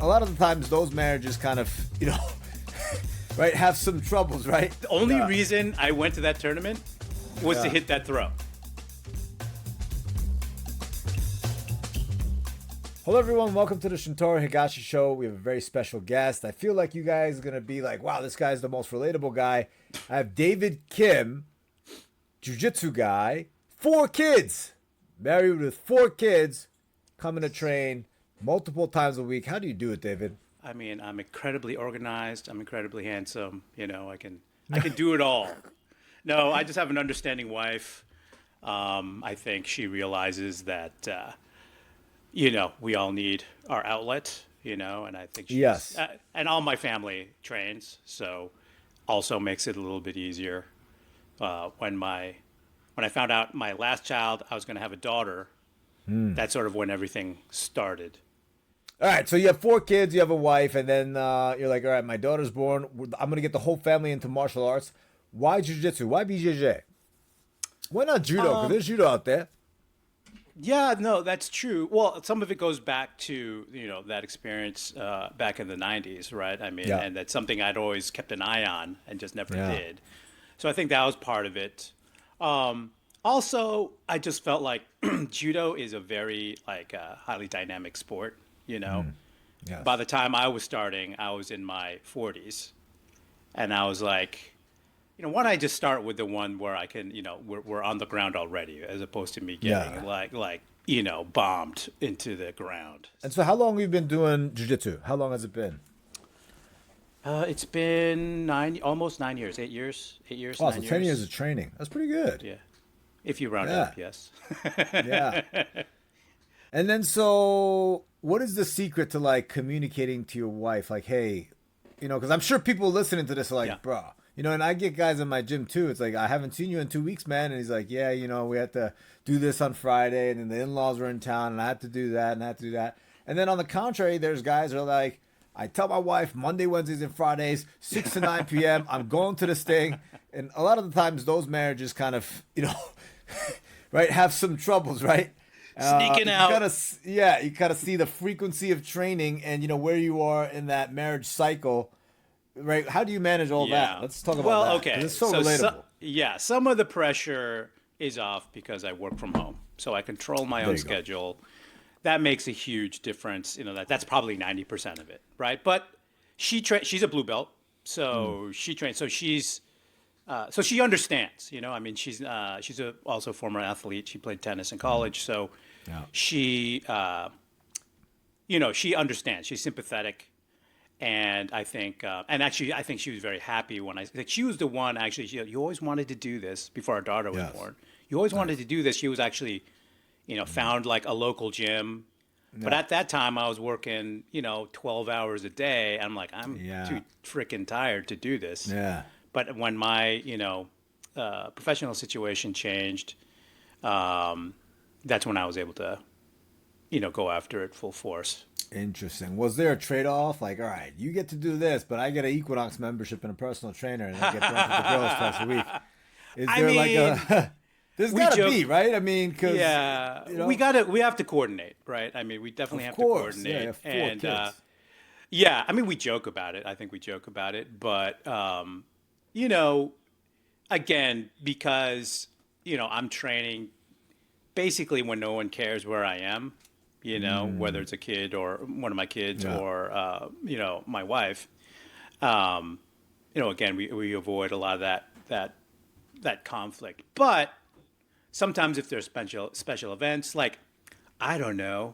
a lot of the times those marriages kind of, right, have some troubles, right? The only reason I went to that tournament was to hit that throw. Hello, everyone. Welcome to the Shintaro Higashi Show. We have a very special guest. I feel like you guys are going to be like, wow, this guy's the most relatable guy. I have David Kim, Jiu-jitsu guy, 4 kids, married with 4 kids, coming to train multiple times a week. How do you do it, David? I mean, I'm incredibly organized. I'm incredibly handsome. I can do it all. No, I just have an understanding wife. I think she realizes that, we all need our outlet, and I think she's, yes. And all my family trains, so also makes it a little bit easier. When I found out my last child, I was going to have a daughter, that's sort of when everything started. All right, so you have 4 kids, you have a wife, and then you're like, all right, my daughter's born. I'm going to get the whole family into martial arts. Why jiu-jitsu? Why BJJ? Why not judo? Because there's judo out there. Yeah, no, that's true. Well, some of it goes back to, that experience back in the 90s, right? I mean, and that's something I'd always kept an eye on and just never did. So I think that was part of it. Also, I just felt like judo is a very highly dynamic sport, Yes. By the time I was starting, I was in my 40s. And I was like, why don't I just start with the one where I can, we're on the ground already, as opposed to me getting bombed into the ground. And so how long have you been doing jiu-jitsu? How long has it been? It's been almost 9 years, 8 years, 8 years. Oh, so 10 years of training. That's pretty good. Yeah. If you round it up, yes. Yeah. And then, so what is the secret to communicating to your wife? Like, hey, because I'm sure people listening to this are like, bro, and I get guys in my gym too. It's like, I haven't seen you in 2 weeks, man. And he's like, yeah, we had to do this on Friday, and then the in-laws were in town, and I had to do that, and I had to do that. And then on the contrary, there's guys who are like, I tell my wife Monday, Wednesdays, and Fridays, 6 to 9 p.m., I'm going to this thing. And a lot of the times those marriages kind of, right, have some troubles, right? Sneaking out. You kind of see the frequency of training and, where you are in that marriage cycle. Right. How do you manage all that? Let's talk about that. Okay. It's so relatable. Some of the pressure is off because I work from home. So I control my own schedule. That makes a huge difference. That's probably 90% of it. Right. But she's a blue belt. So she trains. So so she understands, I mean, she's also a former athlete. She played tennis in college. So she, she understands. She's sympathetic. And I think, I think she was very happy when she was the one, actually, you always wanted to do this before our daughter was born. You always wanted to do this. She was actually, found a local gym. Yeah. But at that time I was working, 12 hours a day. I'm like, I'm too freaking tired to do this. Yeah. But when my, professional situation changed, that's when I was able to, go after it full force. Interesting. Was there a trade-off? Like, all right, you get to do this, but I get an Equinox membership and a personal trainer, and I get drunk with the girls twice a week. Is there there's got to be, right? I mean, because we have to coordinate, right? I mean, we definitely have to coordinate. Yeah, 4 kids. I mean, we joke about it. I think we joke about it, but again, because I'm training basically when no one cares where I am. Whether it's a kid or one of my kids or, my wife, again, we avoid a lot of that conflict. But sometimes if there's special events, like, I don't know,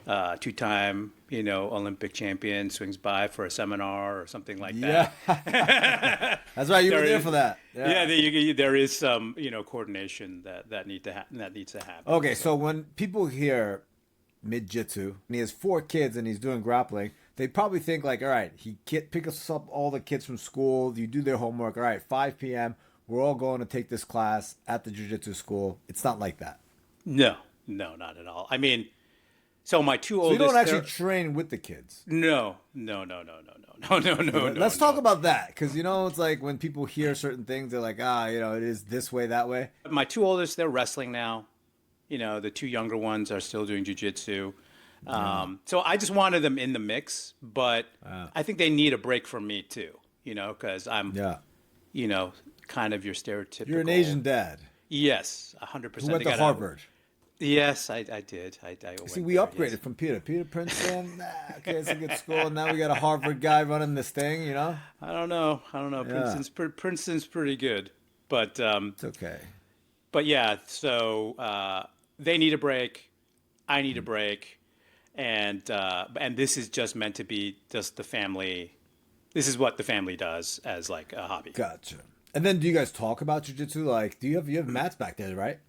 2-time, Olympic champion swings by for a seminar or something like that. Yeah. That's right. You were there for that. Yeah, there is some, coordination that needs to happen. Okay. So when people hear Midjitsu, and he has 4 kids and he's doing grappling, they probably think like, all right, he picks up all the kids from school, you do their homework, all right, 5 p.m., we're all going to take this class at the jiu-jitsu school. It's not like that. No, not at all. I mean, so my 2 oldest... So you don't actually train with the kids? No. Let's talk about that, because, it's like when people hear certain things, they're like, it is this way, that way. My 2 oldest, they're wrestling now. The 2 younger ones are still doing jiu-jitsu. So I just wanted them in the mix, but I think they need a break from me too, because I'm, kind of your stereotypical. You're an Asian dad. Yes, 100%. Who went to Harvard. Yes, I did. See, we upgraded from Peter Princeton. Okay, it's a good school. Now we got a Harvard guy running this thing, I don't know. Yeah. Princeton's pretty good, but it's okay. But yeah, so they need a break. I need a break, and this is just meant to be just the family. This is what the family does as like a hobby. Gotcha. And then, do you guys talk about jiu-jitsu? Like, you have mats back there, right?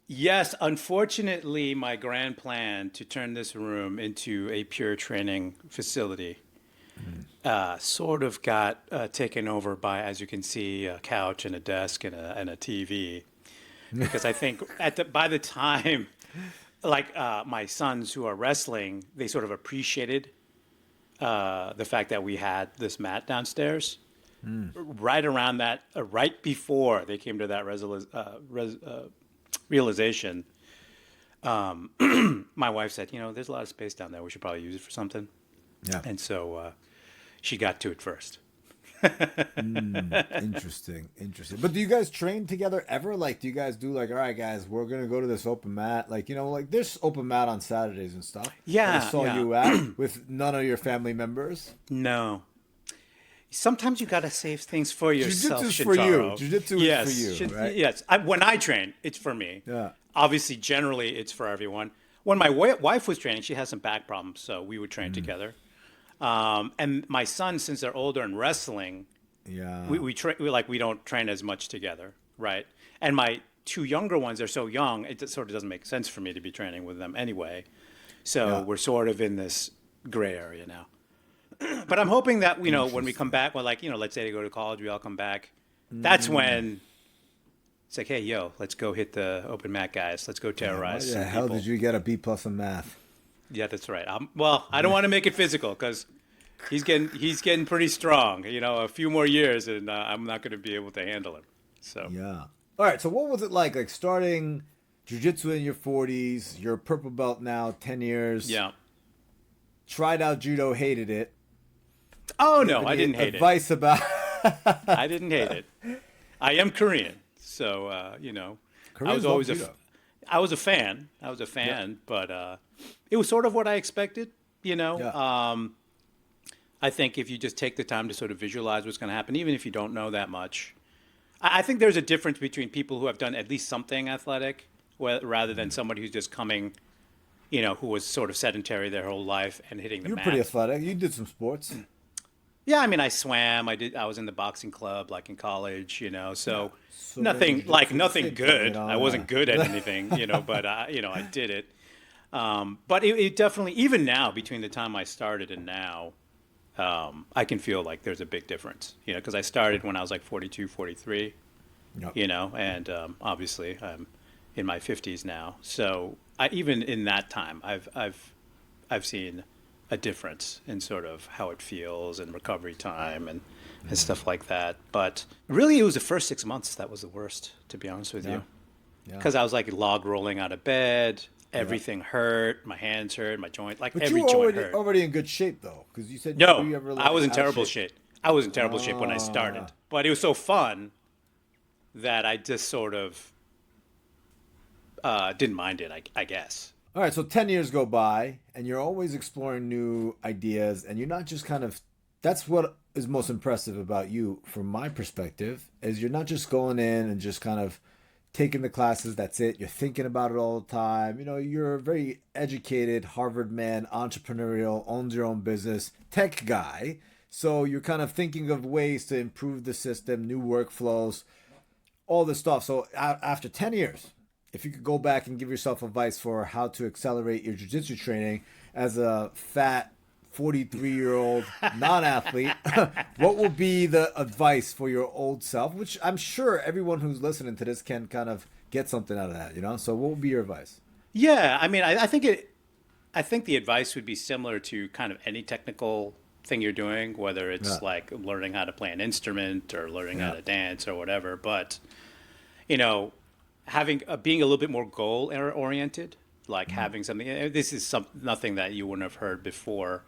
Yes, unfortunately, my grand plan to turn this room into a pure training facility sort of got taken over by, as you can see, a couch and a desk and a TV. Because I think by the time, like my sons who are wrestling, they sort of appreciated the fact that we had this mat downstairs. Right around that, right before they came to that realization, my wife said, there's a lot of space down there. We should probably use it for something. Yeah. And so she got to it first. Interesting. But do you guys train together ever? Like, do you guys do like, all right, guys, we're going to go to this open mat? Like, like there's open mat on Saturdays and stuff. Yeah. I saw you at with none of your family members. No. Sometimes you got to save things for yourself, Jiu-jitsu's Shintaro. for you. Jiu-jitsu is for you, right? Yes. When I train, it's for me. Yeah. Obviously, generally, it's for everyone. When my wife was training, she has some back problems, so we would train together. And my sons, since they're older and wrestling, we don't train as much together, right? And my two younger ones are so young, it sort of doesn't make sense for me to be training with them anyway. So we're sort of in this gray area now. But I'm hoping that, when we come back, let's say they go to college, we all come back. That's when it's like, hey, let's go hit the open mat, guys. Let's go terrorize some people. How did you get a B+ in math? Yeah, that's right. I don't want to make it physical because he's getting pretty strong. A few more years, and I'm not going to be able to handle him. So yeah. All right. So what was it like starting jiu-jitsu in your 40s? You're a purple belt now, 10 years. Yeah. Tried out judo, hated it. Oh no, I didn't hate it. Advice about? I didn't hate it. I am Korean, so I was always I was a fan. But it was sort of what I expected. I think if you just take the time to sort of visualize what's going to happen, even if you don't know that much, I think there's a difference between people who have done at least something athletic, rather than somebody who's just coming, who was sort of sedentary their whole life and hitting the mat. You're pretty athletic. You did some sports. Yeah, I mean, I swam. I was in the boxing club, like in college, so nothing good. I wasn't good at anything, but I did it. But it definitely, even now, between the time I started and now, I can feel like there's a big difference, because I started when I was like 42, 43, and obviously I'm in my 50s now. So even in that time, I've seen a difference in sort of how it feels and recovery time and stuff like that. But really, it was the first 6 months that was the worst, to be honest with you. Because I was like log rolling out of bed. Everything hurt. My hands hurt. My joint, every joint hurt. But you were already in good shape, though, because you said no. You ever, I was in terrible shape. I was in terrible shape when I started. But it was so fun that I just sort of didn't mind it, I guess. All right, so 10 years go by, and you're always exploring new ideas, and you're not just that's what is most impressive about you, from my perspective, is you're not just going in and just kind of taking the classes, that's it. You're thinking about it all the time. You're a very educated Harvard man, entrepreneurial, owns your own business, tech guy. So you're kind of thinking of ways to improve the system, new workflows, all this stuff. So after 10 years, if you could go back and give yourself advice for how to accelerate your jiu-jitsu training as a fat 43-year-old non-athlete, what will be the advice for your old self? Which I'm sure everyone who's listening to this can kind of get something out of that, So what would be your advice? Yeah, I mean, I think the advice would be similar to kind of any technical thing you're doing, whether it's like learning how to play an instrument or learning how to dance or whatever. But, having being a little bit more goal oriented, like having something. This is nothing that you wouldn't have heard before,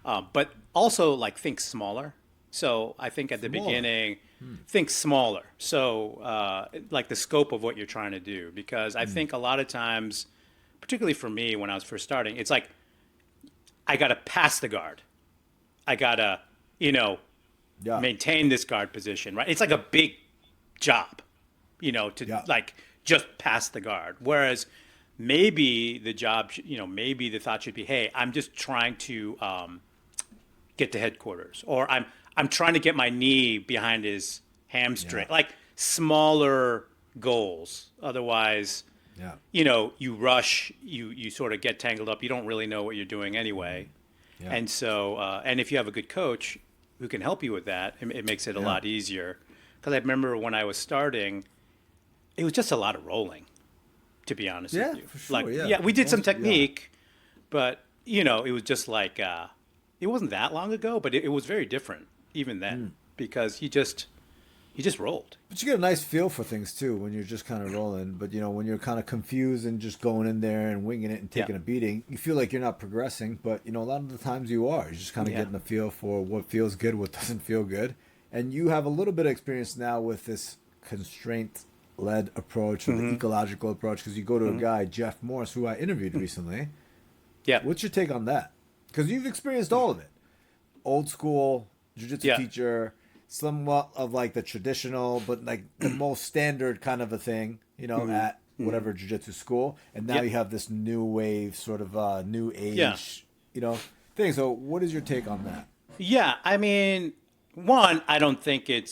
but also like think smaller. So I think at the beginning, think smaller. So like the scope of what you're trying to do, because I think a lot of times, particularly for me when I was first starting, it's like I got to pass the guard. I got to, maintain this guard position, right? It's like a big job, to like just pass the guard. Whereas maybe the job, maybe the thought should be, hey, I'm just trying to get to headquarters, or I'm trying to get my knee behind his hamstring, like smaller goals. Otherwise, you rush, you sort of get tangled up. You don't really know what you're doing anyway. Yeah. And so, and if you have a good coach who can help you with that, it makes it a lot easier. Because I remember when I was starting, it was just a lot of rolling, to be honest with you. For sure, we did some technique, but, it was just like, it wasn't that long ago, but it was very different even then because you just rolled. But you get a nice feel for things too when you're just kind of rolling. But when you're kind of confused and just going in there and winging it and taking a beating, you feel like you're not progressing. But a lot of the times you are. You're just kind of getting a feel for what feels good, what doesn't feel good. And you have a little bit of experience now with this constraint-led approach or the ecological approach, because you go to a guy, Jeff Morris, who I interviewed recently. Yeah. What's your take on that? Because you've experienced all of it. Old school, jiu-jitsu teacher, somewhat of like the traditional, but like the most standard kind of a thing, at whatever jiu-jitsu school. And now you have this new wave, sort of new age, thing. So what is your take on that? Yeah, I mean, one, I don't think it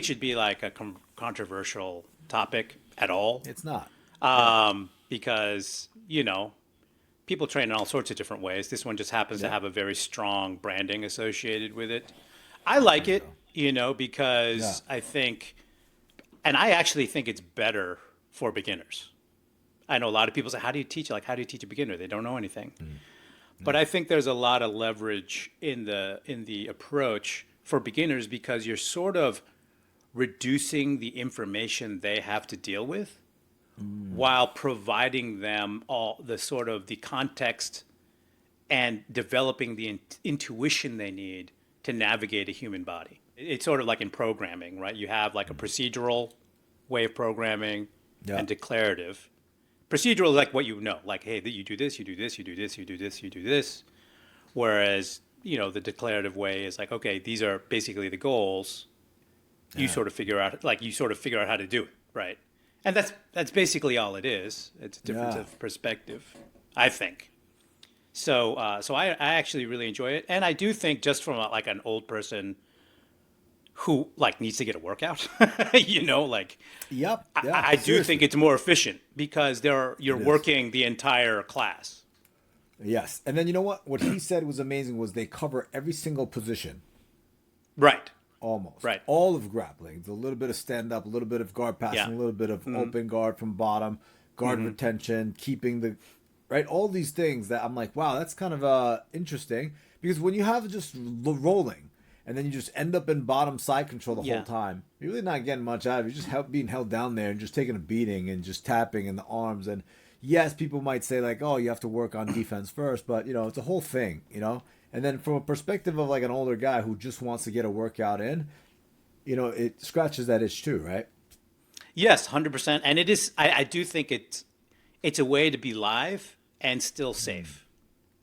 should be like a controversial topic at all. It's not. Because, people train in all sorts of different ways. This one just happens to have a very strong branding associated with it. I like it, because I think, and I actually think it's better for beginners. I know a lot of people say, how do you teach a beginner? They don't know anything. But I think there's a lot of leverage in the approach for beginners, because you're sort of reducing the information they have to deal with while providing them all the sort of the context and developing the intuition they need to navigate a human body. It's sort of like in programming, right? You have like a procedural way of programming and declarative. Procedural is like what like, hey, you do this, you do this, you do this, you do this, you do this. Whereas, the declarative way is like, okay, these are basically the goals. You sort of figure out how to do it, right? And that's basically all it is. It's a difference of perspective, I think. So I actually really enjoy it, and I do think just from like an old person who like needs to get a workout, like I do think it's more efficient because you're working the entire class. Yes, and then what he said was amazing was they cover every single position. Right. Almost. Right. All of grappling. A little bit of stand-up, a little bit of guard passing, a little bit of open guard from bottom, guard retention, keeping the... Right? All these things that I'm like, wow, that's kind of interesting. Because when you have just rolling, and then you just end up in bottom side control the whole time, you're really not getting much out of it. You're just being held down there and just taking a beating and just tapping in the arms. And yes, people might say like, oh, you have to work on defense first. But, it's a whole thing, And then from a perspective of like an older guy who just wants to get a workout in, it scratches that itch too, right? Yes, 100%. And it is. I do think it's a way to be live and still safe,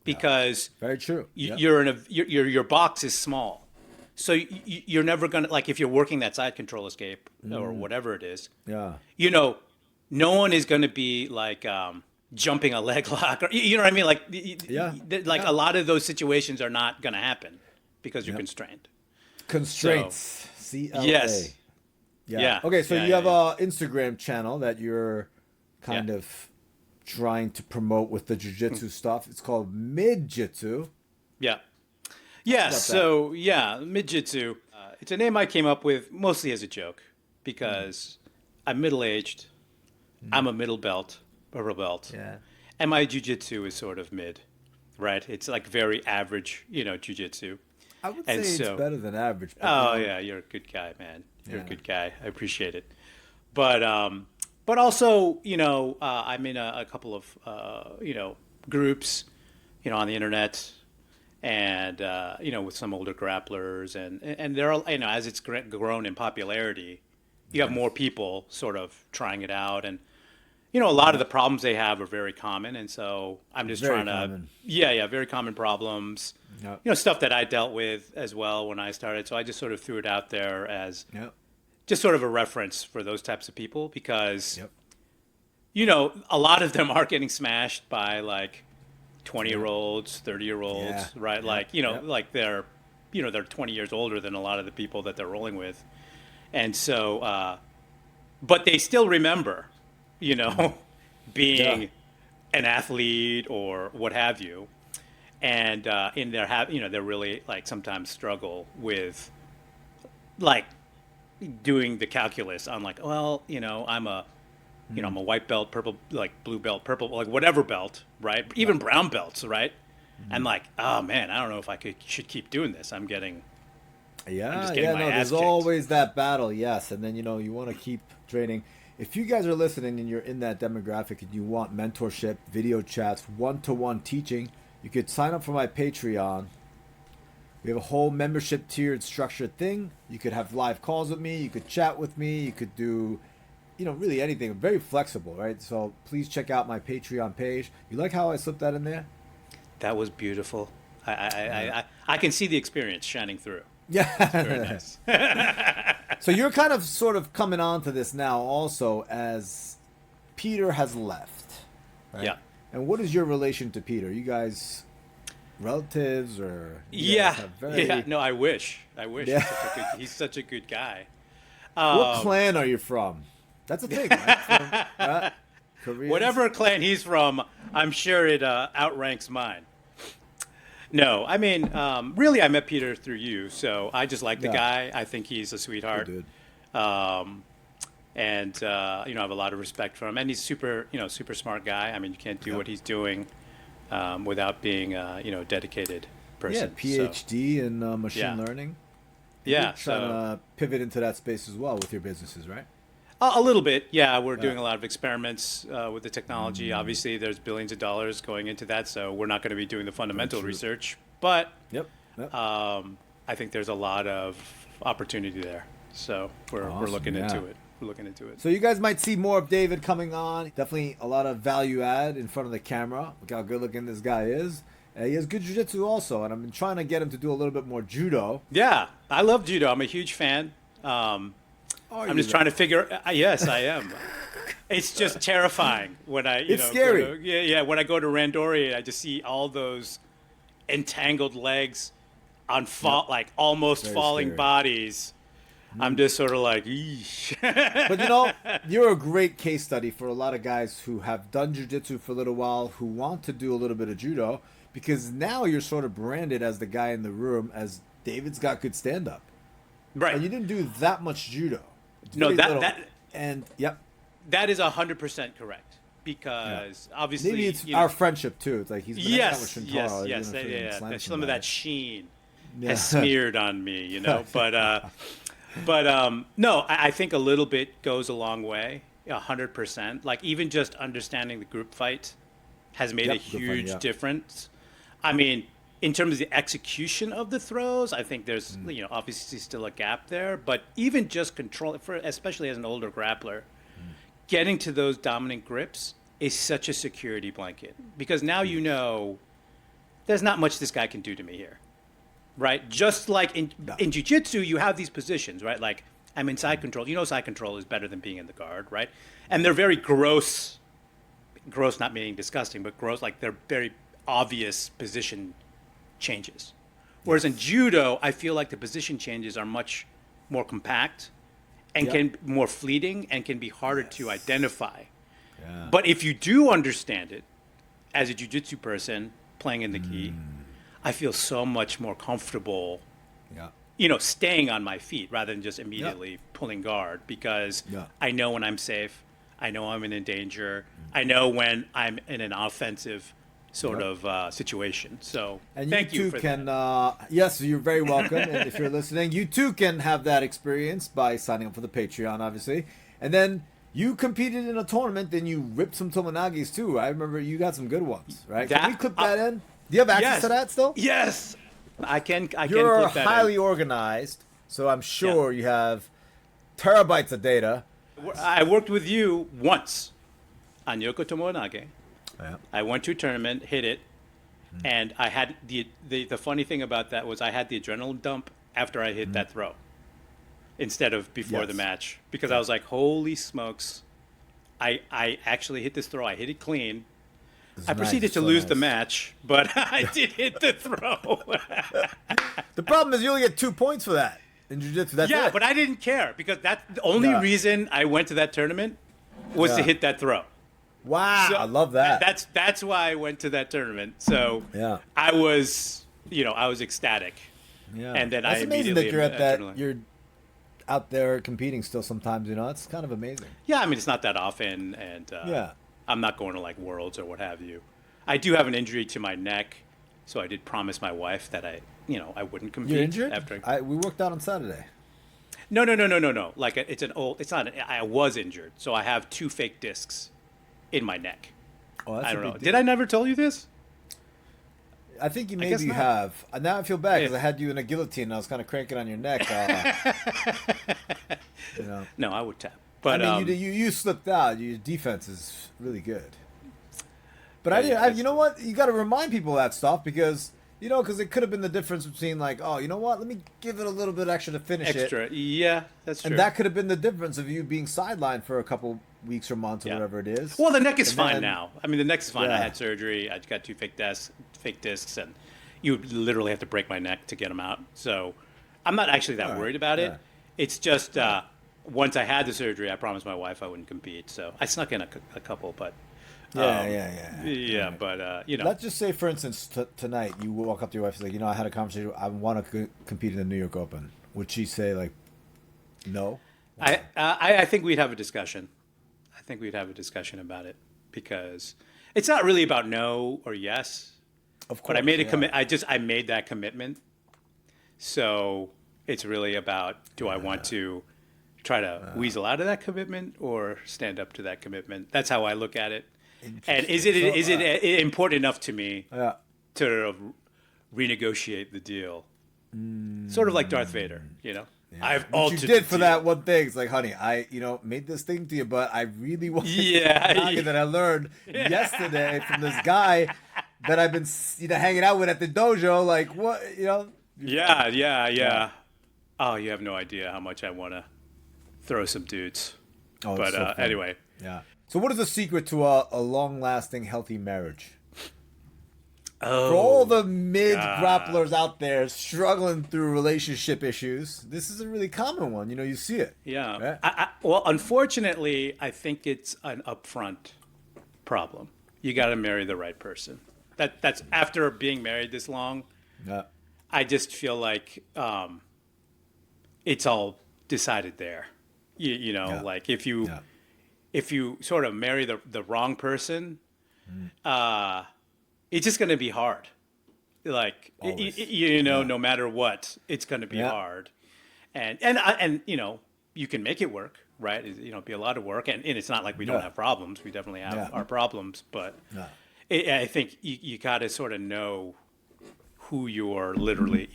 because very true. Your box is small, so you're never gonna, like, if you're working that side control escape or whatever it is. No one is gonna be like. Jumping a leg lock, or you know what I mean? Like, a lot of those situations are not going to happen because you're constrained. Constraints. CLA. Yes. Yeah. Okay, so you have a Instagram channel that you're kind of trying to promote with the jiu-jitsu stuff. It's called Midjitsu. Yeah. Yeah. So Midjitsu. It's a name I came up with mostly as a joke because I'm middle-aged. I'm a middle belt. Purple belt. Yeah. And my jiu-jitsu is sort of mid, right? It's like very average, jiu-jitsu. I would say it's better than average. Oh, yeah. You're a good guy, man. You're a good guy. I appreciate it. But but also, I'm in a couple of, groups, on the internet, and with some older grapplers, and there are, as it's grown in popularity, you have more people sort of trying it out, and a lot of the problems they have are very common, and so I'm just Very trying to, common. yeah, very common problems, Yep. stuff that I dealt with as well when I started. So I just sort of threw it out there as Yep. just sort of a reference for those types of people because, Yep. a lot of them are getting smashed by like 20-year-olds, 30-year-olds, Yeah. right? Yep. Like, Yep. like they're 20 years older than a lot of the people that they're rolling with. And so, but they still remember, being Yeah. an athlete or what have you. And in their they're really like sometimes struggle with like doing the calculus on like, well, I'm a white belt, purple, like blue belt, purple, like whatever belt, right? Even brown belts, right? And like, oh man, I don't know if should keep doing this. I'm Yeah, just getting my no, ass there's kicked. always that battle, yes. And then, you want to keep training. If you guys are listening and you're in that demographic and you want mentorship, video chats, one-to-one teaching, you could sign up for my Patreon. We have a whole membership tiered structured thing. You could have live calls with me. You could chat with me. You could do, really anything. Very flexible, right? So please check out my Patreon page. You like how I slipped that in there? That was beautiful. I can see the experience shining through. Yeah. It's very nice. So you're kind of sort of coming on to this now also as Peter has left, right? Yeah. And what is your relation to Peter? You guys relatives or you guys Yeah. have very... Yeah. No, I wish. Yeah. He's such a good guy. What clan are you from? That's a thing, right? Koreans? Whatever clan he's from, I'm sure it outranks mine. No, I mean, really, I met Peter through you, so I just like the Yeah. guy. I think he's a sweetheart, Good and I have a lot of respect for him. And he's super smart guy. I mean, you can't do what he's doing without being a dedicated person. Yeah, PhD in machine Yeah. learning. Yeah, You're trying to pivot into that space as well with your businesses, right? a little bit. Yeah, we're doing a lot of experiments with the technology. Obviously, there's billions of dollars going into that, so we're not going to be doing the fundamental research. But Yep. Yep. I think there's a lot of opportunity there. So we're Awesome, looking yeah. into it. We're looking into it. So you guys might see more of David coming on. Definitely a lot of value add in front of the camera. Look how good looking this guy is. He has good jiu-jitsu also, and I've been trying to get him to do a little bit more judo. Yeah, I love judo. I'm a huge fan. I'm just trying to figure. Yes, I am. It's just terrifying when I. It's scary. When I go to Randori, I just see all those entangled legs on like almost Very falling scary. bodies. I'm just sort of like, eesh. But you're a great case study for a lot of guys who have done jiu-jitsu for a little while, who want to do a little bit of judo, because now you're sort of branded as the guy in the room as David's got good stand-up. Right. And you didn't do that much judo. It's No, very that- little. that- And, yep. That is 100% correct because obviously Maybe it's our friendship, too. It's like he's been hanging out with Shintaro. yes, He's gonna freaking slam Some of somebody. that sheen Yeah. has smeared on me, But no, I think a little bit goes a long way, 100%. Like even just understanding the group fight has made a Yep, group fight, huge yeah. difference. I mean, in terms of the execution of the throws, I think there's obviously still a gap there. But even just control, especially as an older grappler, getting to those dominant grips is such a security blanket because now there's not much this guy can do to me here. Right? Just like in jiu-jitsu, you have these positions, right? Like I'm in side control. Side control is better than being in the guard, right? And they're very gross not meaning disgusting, but gross, like they're very obvious position changes. Whereas in judo, I feel like the position changes are much more compact and can be more fleeting and can be harder to identify. Yeah. But if you do understand it as a jiu-jitsu person playing in the gi, I feel so much more comfortable, staying on my feet rather than just immediately pulling guard because I know when I'm safe. I know I'm in danger. I know when I'm in an offensive sort of situation. So And thank you too for can, that. yes, you're very welcome. And if you're listening, you too can have that experience by signing up for the Patreon, obviously. And then You competed in a tournament, then you ripped some Tomonages too. I remember you got some good ones, right? Can we clip that in? Do you have access to that still? Yes, I can. You're clip that highly in. organized, so I'm sure you have terabytes of data. I worked with you once on Yoko Tomonage. Yeah. I went to a tournament, hit it, and I had the funny thing about that was I had the adrenaline dump after I hit that throw, instead of before the match, because I was like, holy smokes, I actually hit this throw. I hit it clean. I proceeded to lose the match, but I did hit the throw. The problem is you only get 2 points for that in jiu-jitsu. That's it. But I didn't care because that's the only reason I went to that tournament was to hit that throw. Wow, So I love that. That's why I went to that tournament. So I was ecstatic. Yeah, and then that's I amazing immediately that you're at that. adrenaline. You're out there competing still. Sometimes it's kind of amazing. Yeah, I mean it's not that often, and I'm not going to like Worlds or what have you. I do have an injury to my neck, so I did promise my wife that I wouldn't compete. You're injured? After We worked out on Saturday. No. Like it's an old. It's not. I was injured, so I have 2 fake discs in my neck. Oh, that's I don't know. deal. Did I never tell you this? I think maybe guess you not. have. Now I feel bad because I had you in a guillotine and I was kind of cranking on your neck. No, I would tap. But I mean, you slipped out. Your defense is really good. But you know what? You got to remind people of that stuff because because it could have been the difference between like, oh, you know what? Let me give it a little bit extra to finish it. extra. Yeah, that's true. And that could have been the difference of you being sidelined for a couple weeks or months or whatever it is. Well, the neck is fine now. I mean, the neck is fine. Yeah. I had surgery. I got 2 fake discs, and you would literally have to break my neck to get them out. So I'm not actually that worried about it. It's just once I had the surgery, I promised my wife I wouldn't compete. So I snuck in a couple, but Yeah. But Let's just say, for instance, tonight you walk up to your wife and say, I had a conversation. I want to compete in the New York Open. Would she say like, no? I think we'd have a discussion. I think we'd have a discussion about it because it's not really about no or yes. Of course. But I made a I made that commitment. So it's really about do I want to try to weasel out of that commitment or stand up to that commitment? That's how I look at it. And is it important enough to me to renegotiate the deal? Sort of like Darth Vader, Yeah. I've What altered you did the for deal. that one thing. It's like, honey, I made this thing to you, but I really want Yeah. that I learned yesterday from this guy that I've been hanging out with at the dojo. Like, what, Yeah. Oh, you have no idea how much I want to throw some dudes. Oh, But it's so fun. anyway. Yeah. So what is the secret to a long-lasting, healthy marriage? Oh, For all the mid-grapplers out there struggling through relationship issues, this is a really common one. You see it. yeah. Right? Well, unfortunately, I think it's an upfront problem. You got to marry the right person. That's after being married this long. Yeah. I just feel like it's all decided there. Like if you sort of marry the wrong person, it's just going to be hard. Like no matter what, it's going to be hard. And you can make it work, right? It'd be a lot of work, and it's not like we don't have problems. We definitely have our problems, but I think you got to sort of know who you're literally,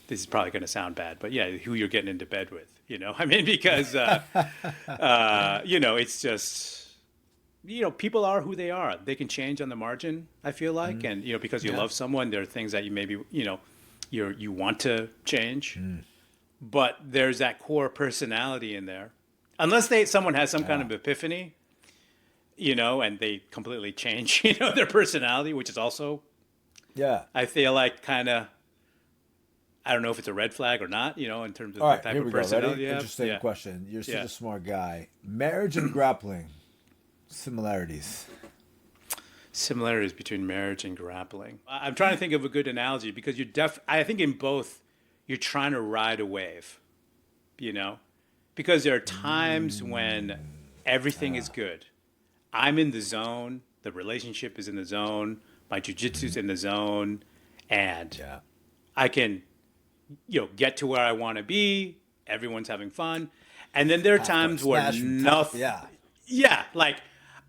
this is probably going to sound bad, but who you're getting into bed with, I mean, because, it's just, people are who they are. They can change on the margin, I feel like. And, because you love someone, there are things that you maybe, you want to change, but there's that core personality in there. Unless someone has some kind of epiphany, and they completely change, their personality, which is also, I feel like kind of, I don't know if it's a red flag or not, in terms of the type of personality you have. Interesting question. You're such a smart guy. Marriage and grappling, similarities. Similarities between marriage and grappling. I'm trying to think of a good analogy because I think in both, you're trying to ride a wave, because there are times when everything is good. I'm in the zone. The relationship is in the zone. My jiu-jitsu's in the zone. And I can, get to where I want to be. Everyone's having fun. And then there are times where nothing. Yeah. Yeah, like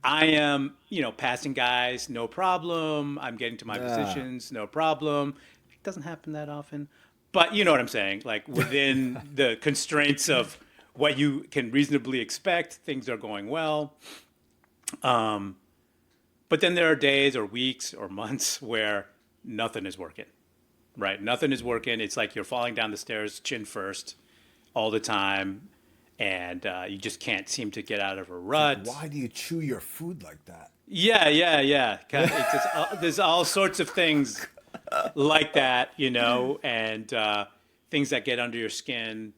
I am, passing guys, no problem. I'm getting to my positions, no problem. It doesn't happen that often. But you know what I'm saying? Like within the constraints of what you can reasonably expect, things are going well. But then there are days or weeks or months where nothing is working, right? Nothing is working. It's like you're falling down the stairs chin first all the time, and you just can't seem to get out of a rut. Why do you chew your food like that? Yeah. It's just, there's all sorts of things like that, and things that get under your skin.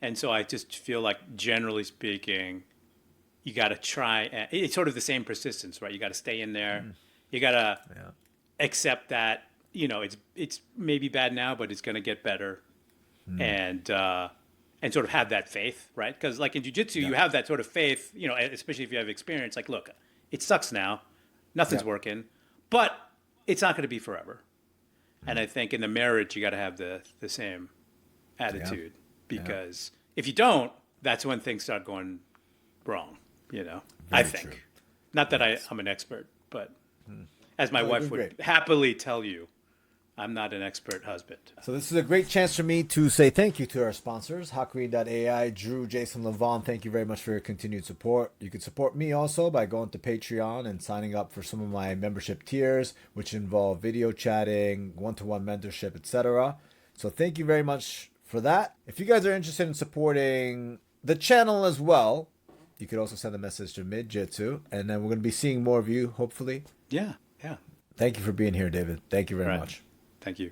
And so I just feel like, generally speaking, you got to try. It's sort of the same persistence, right? You got to stay in there. You got to accept that, it's maybe bad now, but it's going to get better. And sort of have that faith, right? Because like in jiu-jitsu, you have that sort of faith, especially if you have experience. Like, look, it sucks now. Nothing's working. But it's not going to be forever. And I think in the marriage, you got to have the same attitude. Because if you don't, that's when things start going wrong, I think. True. Not that I'm an expert, but as my wife would happily tell you, I'm not an expert husband. So this is a great chance for me to say thank you to our sponsors, Hakuin.ai, Drew, Jason, Levon. Thank you very much for your continued support. You can support me also by going to Patreon and signing up for some of my membership tiers, which involve video chatting, one-to-one mentorship, etc. So thank you very much for that. If you guys are interested in supporting the channel as well, you could also send a message to Midjitsu, and then we're going to be seeing more of you, hopefully. Yeah. Thank you for being here, David. Thank you very much. Thank you.